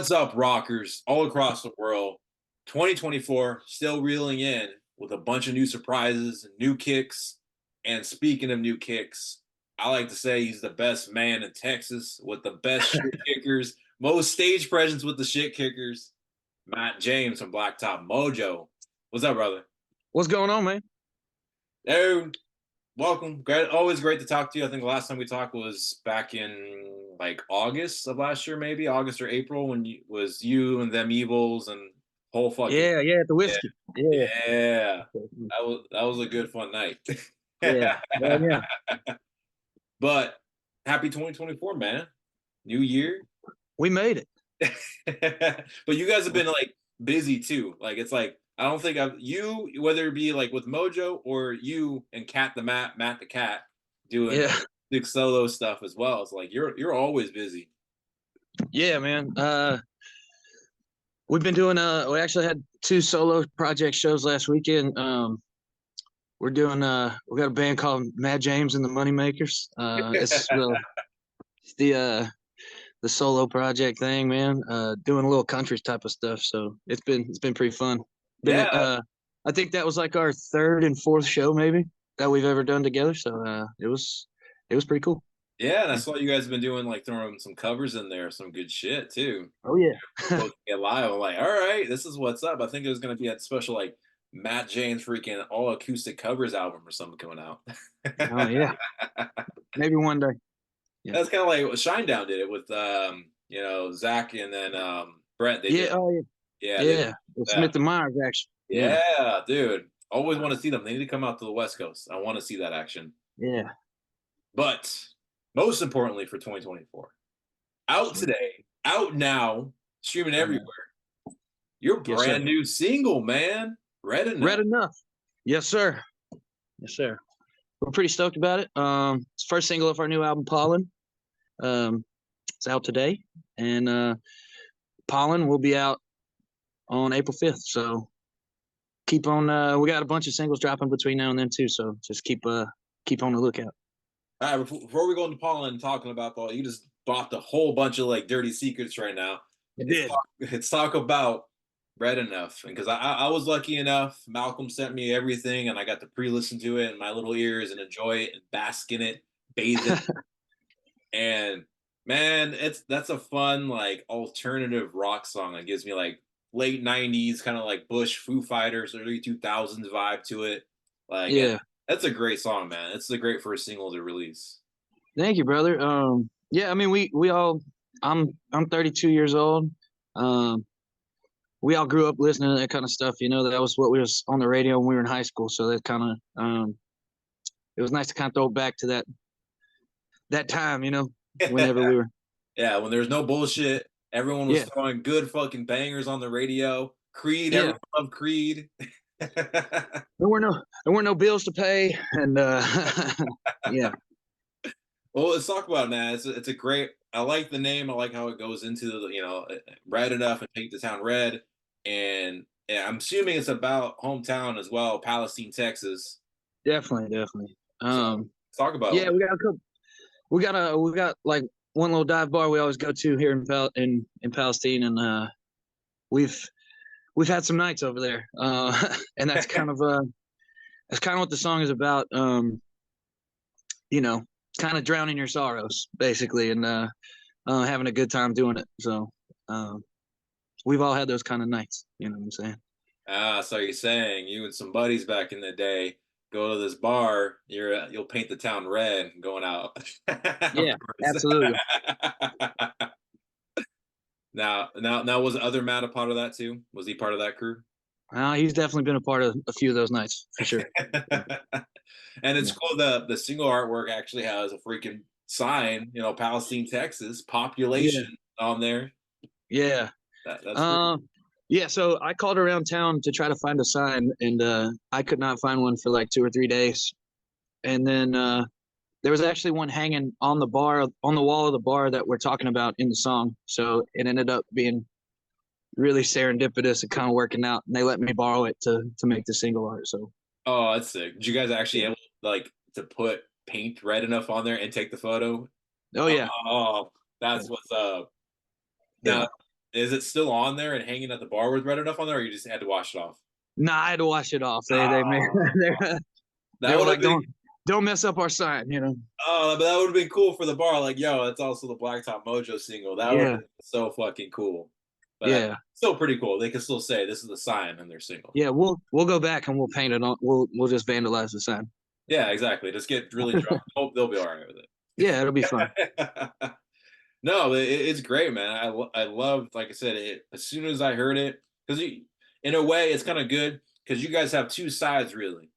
What's up, rockers all across the world? 2024 still reeling in with a bunch of new surprises and new kicks. And speaking of new kicks, I like to say he's the best man in Texas with the best shit kickers, most stage presence with the shit kickers. Matt James from Blacktop Mojo. What's up, brother? What's going on, man? Dude, welcome. Great, always great to talk to you. I think the last time we talked was back in like August of last year, maybe August or April, when you and them evils and whole fucking Yeah, the yeah, whiskey. Yeah, yeah. That was a good fun night. yeah, yeah. But happy 2024, man. New year. We made it. But you guys have been like busy too. Like it's like I don't think I've you whether it be like with Mojo or you and Cat the Matt the Cat doing Yeah, big solo stuff as well. It's like you're always busy. yeah, man. We've been doing. We actually had two solo project shows last weekend. We're doing. We got a band called Mad James and the Moneymakers. It's the solo project thing, man. Doing a little country type of stuff. So it's been pretty fun. Yeah, I think that was like our third and fourth show maybe that we've ever done together. So it was pretty cool. yeah, and I saw you guys have been doing like throwing some covers in there, some good shit too. Oh yeah. Supposed to get live. I'm like, all right, this is what's up. I think it was gonna be a special like Matt James freaking all acoustic covers album or something coming out. Oh yeah. Maybe one day. Yeah. That's kind of like what Shinedown did it with Zach and then Brett. They Yeah. did Oh yeah. yeah, they did Yeah. With that. Smith and Myers actually. Yeah. Yeah, dude. Always want to see them. They need to come out to the West Coast. I want to see that action. Yeah. But most importantly for 2024, out today, out now, streaming everywhere. Your Yes, sir. brand new single, man. Red Enough. Red enough. Yes, sir. Yes, sir. We're pretty stoked about it. It's the first single of our new album, Pollen. It's out today, and Pollen will be out on April 5th. So keep on. We got a bunch of singles dropping between now and then too. So just keep on the lookout. All right, before we go into Pollen and talking about all, you just bought a whole bunch of like dirty secrets right now. I did. Let's talk about Red Enough, because I was lucky enough. Malcolm sent me everything, and I got to pre-listen to it in my little ears and enjoy it and bask in it, bathe in it. And man, that's a fun like alternative rock song that gives me like late '90s kind of like Bush, Foo Fighters, early 2000s vibe to it. Like Yeah. that's a great song, man. It's a great first single to release. Thank you, brother. Yeah. I mean, we all. I'm 32 years old. We all grew up listening to that kind of stuff. You know, that was what we was on the radio when we were in high school. So that kind of, it was nice to kind of throw it back to that time. You know, whenever we were. Yeah, when there's no bullshit, everyone was Yeah. throwing good fucking bangers on the radio. Creed, Yeah. everyone loved Creed. There weren't no bills to pay, and yeah. Well, let's talk about it, man. It's a great. I like the name. I like how it goes into the red enough and paint the town red. And yeah, I'm assuming it's about hometown as well, Palestine, Texas. Definitely. So let's talk about Yeah, it. we got a couple. We got like one little dive bar we always go to here in Palestine, and we've had some nights over there, and that's kind of what the song is about. You know, kind of drowning your sorrows, basically, and having a good time doing it. So we've all had those kind of nights. You know what I'm saying? So you're saying you and some buddies back in the day go to this bar, you'll paint the town red going out. Yeah, absolutely. Now, was other Matt a part of that too? Was he part of that crew? He's definitely been a part of a few of those nights for sure. And it's Yeah. cool. The single artwork actually has a freaking sign, Palestine, Texas, population on there. Yeah. That's pretty. Yeah, so I called around town to try to find a sign, and I could not find one for like 2 or 3 days. And then there was actually one hanging on the wall of the bar that we're talking about in the song. So it ended up being really serendipitous and kind of working out, and they let me borrow it to make the single art. So Oh, that's sick. Did you guys actually able like to put paint red enough on there and take the photo? oh yeah. Oh, that's what's up. Yeah. Now, Is it still on there and hanging at the bar with Red Enough on there, or you just had to wash it off? Nah, I had to wash it off. They made Oh, they that were would have like, been. don't mess up our sign, you know. Oh, but that would have been cool for the bar. Like, yo, it's also the Blacktop Mojo single. That would have Yeah, been so fucking cool. But yeah, still pretty cool. They can still say this is the sign in their single. yeah. We'll go back and we'll paint it on. We'll just vandalize the sign. Yeah, exactly. Just get really drunk. Hope they'll be all right with Yeah, it'll be fun. it. No, it's great, man. I love, like I said, as soon as I heard it, because in a way, it's kind of good because you guys have two sides, really.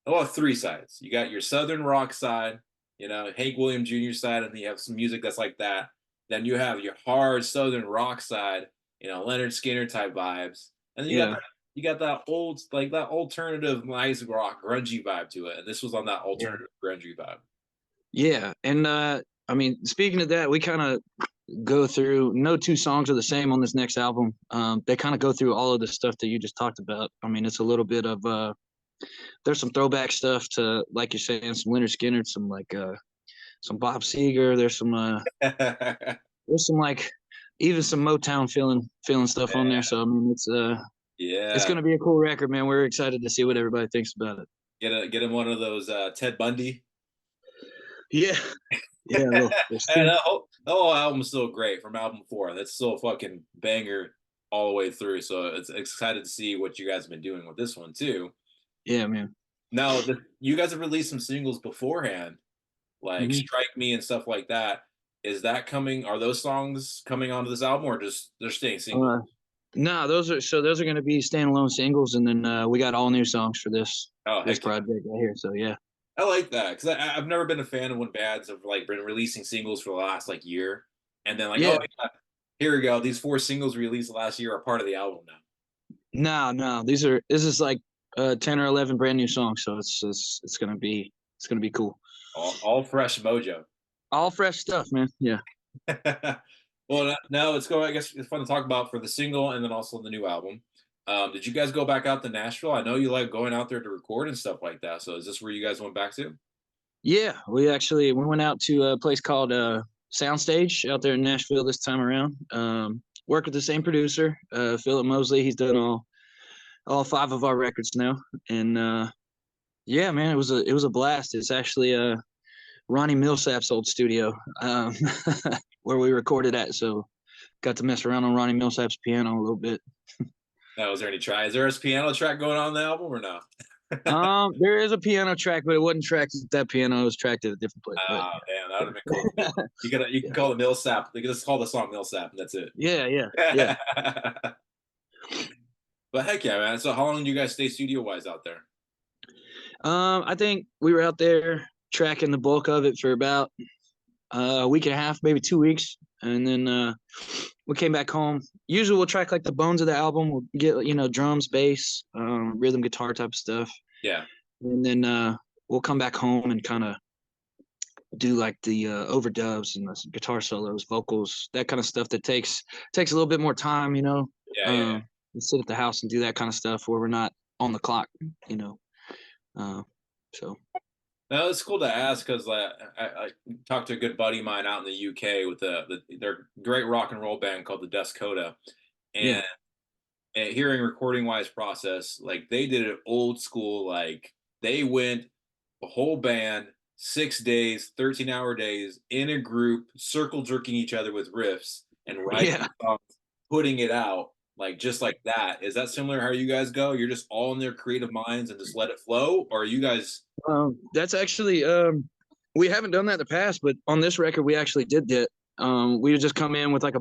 Well, three sides. You got your Southern rock side, Hank Williams Jr. side, and then you have some music that's like that. Then you have your hard Southern rock side, Leonard Skinner type vibes, and then Yeah, you got that old, like that alternative nice rock grungy vibe to it. And this was on that yeah, alternative grungy vibe. yeah. And I mean, speaking of that, we kind of go through. No two songs are the same on this next album. They kind of go through all of the stuff that you just talked about. I mean, it's a little bit of there's some throwback stuff to, like you're saying, some Leonard Skinner, some Bob Seger. There's some like even some Motown feeling stuff on there. Yeah, So I mean, it's yeah. gonna be a cool record, man. We're excited to see what everybody thinks about it. Get him one of those Ted Bundy. Yeah, yeah. Well, And that whole album's still great from album 4. That's still a fucking banger all the way through. So it's excited to see what you guys have been doing with this one too. yeah, man. Now, you guys have released some singles beforehand, like Hmm. "Strike Me" and stuff like that. Is that coming? Are those songs coming onto this album, or just they're staying single? Uh, no, those are gonna be standalone singles, and then we got all new songs for Oh this heck yeah, project right here. So yeah, I like that because I've never been a fan of when bands have like been releasing singles for the last like year, and then like, yeah. oh yeah, here we go. These 4 singles released last year are part of the album now. No, this is like 10 or 11 brand new songs. So it's gonna be cool. All fresh mojo. All fresh stuff, man. Yeah. Well, now let's go. I guess it's fun to talk about for the single and then also the new album. Did you guys go back out to Nashville? I know you like going out there to record and stuff like that. So is this where you guys went back to? Yeah, we went out to a place called Soundstage out there in Nashville this time around. Worked with the same producer, Philip Mosley. He's done all 5 of our records now, and yeah, man, it was a blast. It's actually Ronnie Millsap's old studio, where we recorded at. So got to mess around on Ronnie Millsap's piano a little bit. Now, was there any try? Is there a piano track going on the album or no? There is a piano track, but it wasn't tracked at that piano. It was tracked at a different place. But Oh, damn, that would have been cool. You can call it Millsap. You can just call the song Millsap, and that's it. yeah, yeah, yeah. But heck yeah, man. So how long do you guys stay studio wise out there? I think we were out there tracking the bulk of it for about a week and a half, maybe 2 weeks, and then we came back home. Usually, we'll track like the bones of the album. We'll get drums, bass, rhythm, guitar type of stuff, Yeah. and then we'll come back home and kind of do like the overdubs and the guitar solos, vocals, that kind of stuff. That takes a little bit more time, Yeah, yeah, yeah. We sit at the house and do that kind of stuff where we're not on the clock, you know. Uh, so No, it's cool to ask because I talked to a good buddy of mine out in the UK with their great rock and roll band called the Dust Coda, yeah, and hearing recording wise process, like they did it old school. Like they went the whole band 6 days, 13-hour days in a group, circle jerking each other with riffs and writing yeah. songs, putting it out like just like that. Is that similar how you guys go? You're just all in their creative minds and just let it flow, or are you guys? That's actually we haven't done that in the past, but on this record we actually did that. We would just come in with like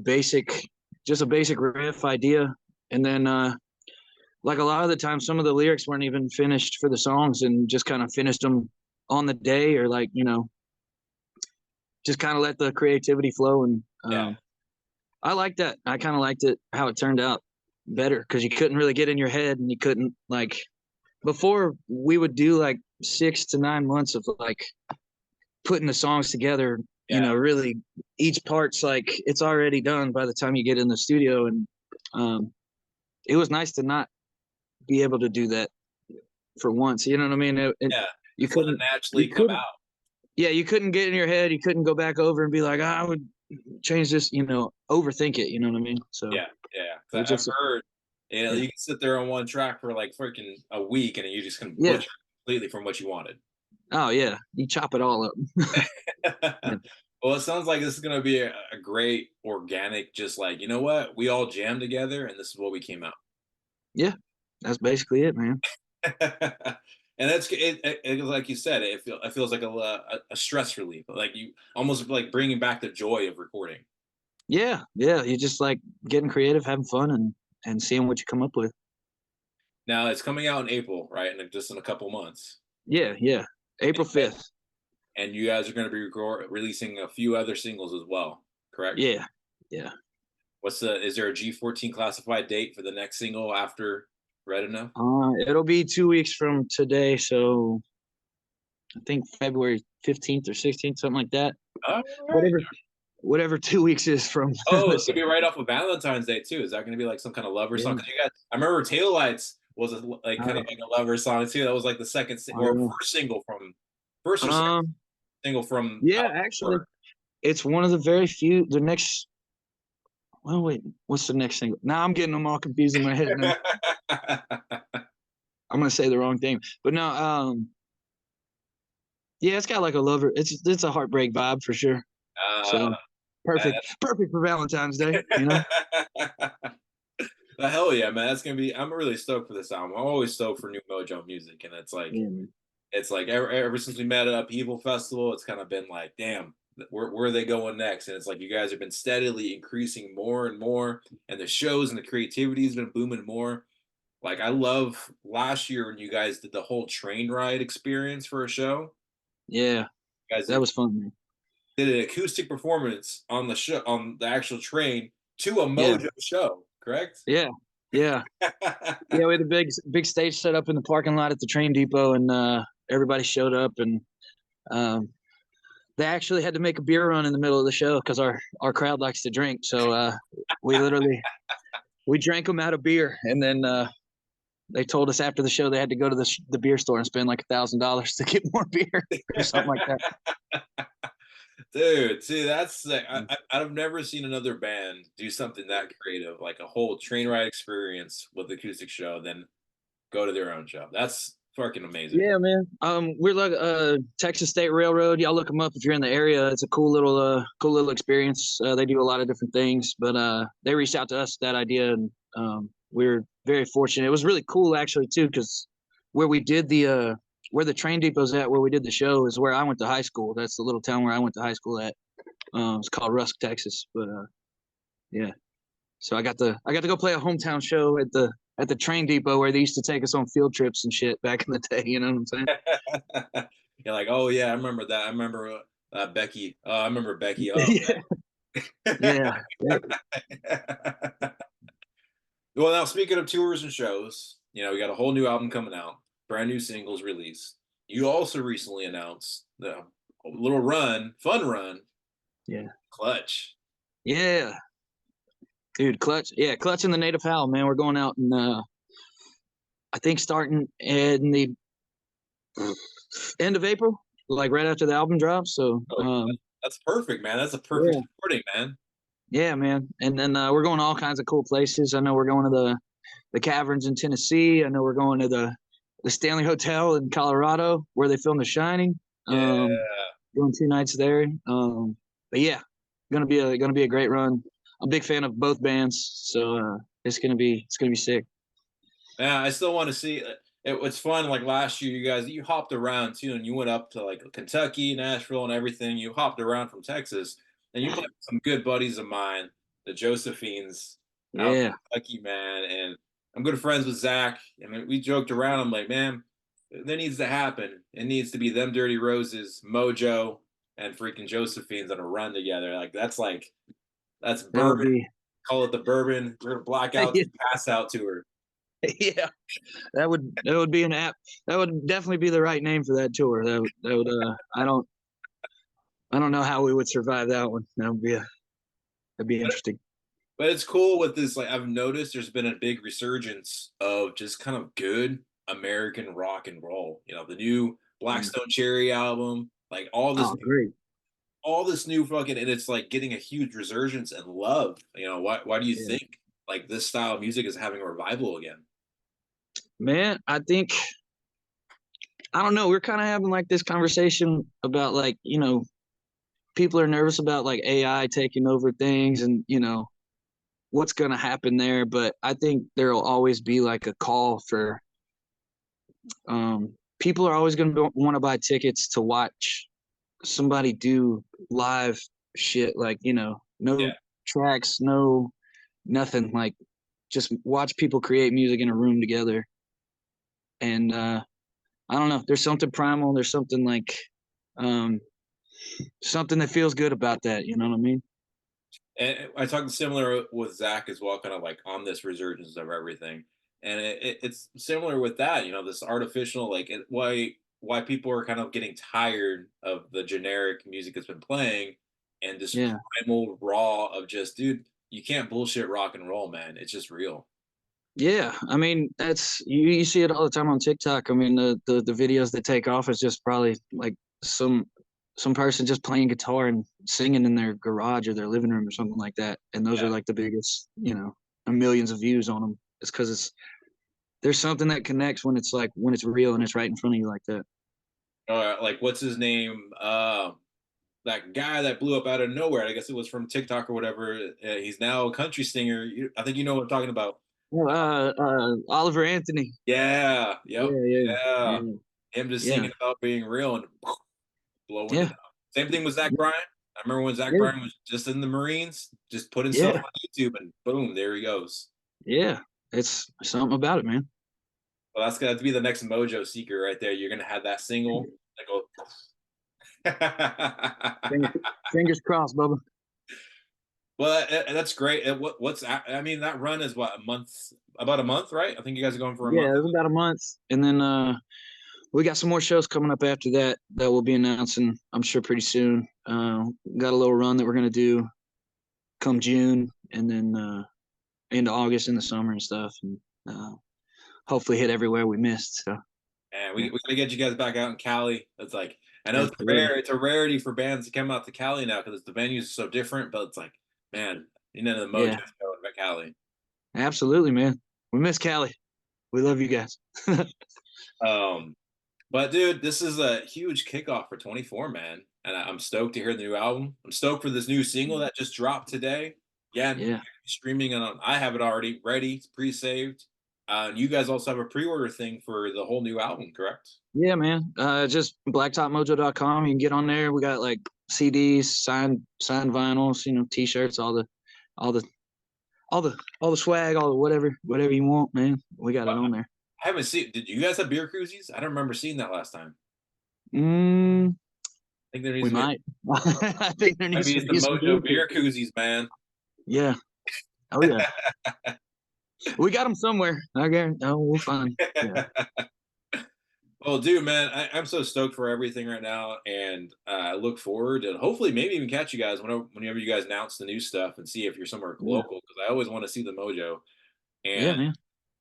just a basic riff idea, and then like a lot of the time, some of the lyrics weren't even finished for the songs, and just kind of finished them on the day, or like just kind of let the creativity flow. And Yeah, I like that. I kind of liked it how it turned out better because you couldn't really get in your head, and you couldn't like before we would do like 6 to 9 months of like putting the songs together. yeah, Really each part's like it's already done by the time you get in the studio, and it was nice to not be able to do that for once. You know what I mean? yeah. You Just let it couldn't, naturally you come couldn't, out. yeah, you couldn't get in your head. You couldn't go back over and be like, I would change this, overthink it. You know what I mean? So Yeah, yeah. we 'Cause I've just, heard, yeah, you can sit there on one track for like freaking a week, and then you just can yeah. butcher it completely from what you wanted. Oh yeah, you chop it all up. Yeah, Well, it sounds like this is gonna be a great organic, just like, you know what? We all jammed together and this is what we came out. yeah. That's basically it, man. And like you said, it feels like a stress relief, like you almost like bringing back the joy of recording. Yeah, yeah. You just like getting creative, having fun, and seeing what you come up with. Now it's coming out in April, right? And just in a couple months. Yeah, yeah. April 5th. And you guys are going to be releasing a few other singles as well, correct? Yeah, yeah. Is there a G14 classified date for the next single after Red Enough? It'll be 2 weeks from today, so I think February 15th or 16th, something like that. All right. Whatever, whatever 2 weeks is from Oh, it's this. gonna be right off of Valentine's Day too. Is that gonna be like some kind of lover song? Yeah. Because you got, I remember Taillights was like kind Uh, of like a lover song too. That was like the or uh, first or second um. single from Yeah, album actually, four. it's one of the very few. The next. Well, wait. What's the next single? Now I'm getting them all confused in my head. Now I'm gonna say the wrong thing, but no. Yeah, it's got like a lover. It's a heartbreak vibe for sure. uh, So perfect for Valentine's Day. You know. hell yeah, man! That's gonna be. I'm really stoked for this album. I'm always stoked for new Mojo music, and Yeah, man. it's like ever since we met at Upheaval Festival, it's kind of been like, damn, where are they going next? And it's like you guys have been steadily increasing more and more, and the shows and the creativity has been booming more. Like I love last year when you guys did the whole train ride experience for a show. Yeah, You guys that was fun, man. did an acoustic performance on the show on the actual train to a Yeah, Mojo show, correct? yeah, yeah, yeah. We had a big stage set up in the parking lot at the train depot, and everybody showed up, and um, they actually had to make a beer run in the middle of the show because our crowd likes to drink. So we literally we drank them out of beer, and then they told us after the show they had to go to the beer store and spend like $1,000 to get more beer or something like that. Dude, see, that's like, I've never seen another band do something that creative, like a whole train ride experience with acoustic show, then go to their own show. That's fucking amazing. Yeah, man. We're like Texas State Railroad. Y'all look them up if you're in the area. It's a cool little experience. They do a lot of different things, but they reached out to us with that idea, and we are very fortunate. It was really cool actually too, because where we did where the train depot's at, where we did the show, is where I went to high school. That's the little town where I went to high school at. It's called Rusk, Texas. But yeah, so I got to go play a hometown show at the train depot where they used to take us on field trips and shit back in the day. You know what I'm saying? You're like, oh yeah, I remember that. I remember Becky. Oh, I remember Becky. Oh Yeah, yeah, yeah, man. Well, now speaking of tours and shows, we got a whole new album coming out, brand new singles released. You also recently announced the little fun run, yeah, Clutch. yeah, dude. Clutch, yeah, Clutch and the Native Howl, man. We're going out and I think starting in the end of April, like right after the album drops. So Oh, that's perfect, man. That's a perfect yeah, recording, man. yeah, man. And then we're going to all kinds of cool places. I know we're going to the caverns in Tennessee. I know we're going to the Stanley Hotel in Colorado where they filmed The Shining. Yeah. Doing 2 nights there. But yeah, gonna be a great run. I'm a big fan of both bands, so it's gonna be sick. Yeah, I still want to see. It was fun. Like last year, you hopped around too, and you went up to like Kentucky, Nashville, and everything. You hopped around from Texas, and you played with some good buddies of mine, the Josephines, out in Yeah, Kentucky, man. And I'm good friends with Zach, and we joked around. I'm like, man, there needs to happen. It needs to be them Dirty Roses, Mojo, and freaking Josephines on a run together. That's that would bourbon. be Call it the bourbon. We're gonna blackout yeah, pass out tour. yeah. That would be an app. That would definitely be the right name for that tour. That would I don't know how we would survive that one. That'd be interesting. But it's cool with this. Like I've noticed, there's been a big resurgence of just kind of good American rock and roll. The new Yeah. Blackstone Cherry album, like all this Oh, great. all this new fucking, and it's like getting a huge resurgence and love. Why do you Yeah. think like this style of music is having a revival again? Man, I think I don't know. We're kind of having like this conversation about like, people are nervous about like AI taking over things and, what's going to happen there. But I think there'll always be like a call for people are always going to want to buy tickets to watch somebody do live shit, like, no Yeah. tracks, no nothing, like just watch people create music in a room together. And I don't know, there's something primal, there's something like um something that feels good about that, you know what I mean? And I talked similar with Zach as well, kind of like on this resurgence of everything. And it's similar with that, this artificial, like why people are kind of getting tired of the generic music that's been playing, and this Yeah. primal raw of just, dude, you can't bullshit rock and roll, man. It's just real. Yeah, I mean that's you see it all the time on TikTok. I mean the videos that take off is just probably like some some person just playing guitar and singing in their garage or their living room or something like that, and those are Yeah. like the biggest, millions of views on them. It's because there's something that connects when it's like when it's real and it's right in front of you like that. Like what's his name? That guy that blew up out of nowhere. I guess it was from TikTok or whatever. He's now a country singer. I think you know what I'm talking about. Well, Oliver Anthony. Yeah. Yep. Yeah, yeah, Yeah. yeah, Him just yeah, singing about being real and blowing it yeah, up. Same thing with Zach Bryan. I remember when Zach yeah, Bryan was just in the Marines, just putting stuff yeah, on YouTube, and boom, there he goes. yeah. It's something about it, man. Well, that's gonna have to be the next Mojo Seeker right there. You're gonna have that single that goes. Fingers, fingers crossed, Bubba. Well, that's great. I mean, that run is what, a month, about a month, right? I think you guys are going for a Yeah, month. it was about a month, and then we got some more shows coming up after that that we'll be announcing, I'm sure, pretty soon. Got a little run that we're gonna do come June, and then into August in the summer and stuff, and hopefully hit everywhere we missed. So And yeah, we gotta get you guys back out in Cali. It's like, I know it's absolutely, rare. It's a rarity for bands to come out to Cali now because the venues are so different. But it's like, man, the Mojo yeah, show in Cali. absolutely, man. We miss Cali. We love you guys. Um, but dude, this is a huge kickoff for 24, man. And I'm stoked to hear the new album. I'm stoked for this new single that just dropped today. Again, Yeah, streaming on. I have it already ready, it's pre-saved. And you guys also have a pre-order thing for the whole new album, correct? yeah, man. Just blacktopmojo.com. You can get on there. We got like CDs, signed vinyls, T-shirts, all the all the swag, all the whatever you want, man. We got it But on there. I haven't seen. Did you guys have beer cruises? I don't remember seeing that last time. Mm, I think there needs we to be. might. I think there needs Maybe to it's the be some beer. Mojo beer koozies, man. Yeah. Oh yeah. We got them somewhere. I guarantee. Oh, we'll find 'em. Yeah. Well, dude, man, I'm so stoked for everything right now, and I look forward to hopefully maybe even catch you guys whenever you guys announce the new stuff and see if you're somewhere Yeah. local because I always want to see the Mojo. Yeah, And man.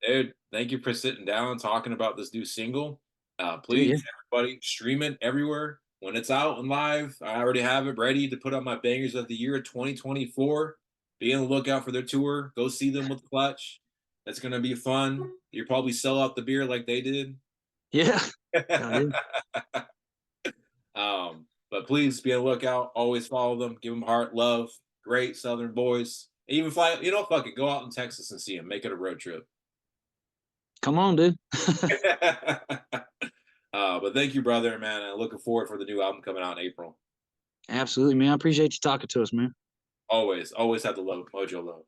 dude, thank you for sitting down talking about this new single. Dude. Yeah. Please, everybody, stream it everywhere when it's out and live. I already have it ready to put on my bangers of the year 2024. Be on the lookout for their tour. Go see them with Clutch. That's gonna be fun. You probably sell out the beer like they did. Yeah. Oh, yeah. But please be on the lookout. Always follow them. Give them heart, love. Great Southern boys. Even fly. Fuck it. Go out in Texas and see them. Make it a road trip. Come on, dude. But thank you, brother, man. I'm looking forward for the new album coming out in April. Absolutely, man. I appreciate you talking to us, man. Always, always have the love, Mojo love.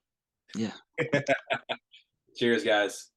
Yeah. Cheers, guys.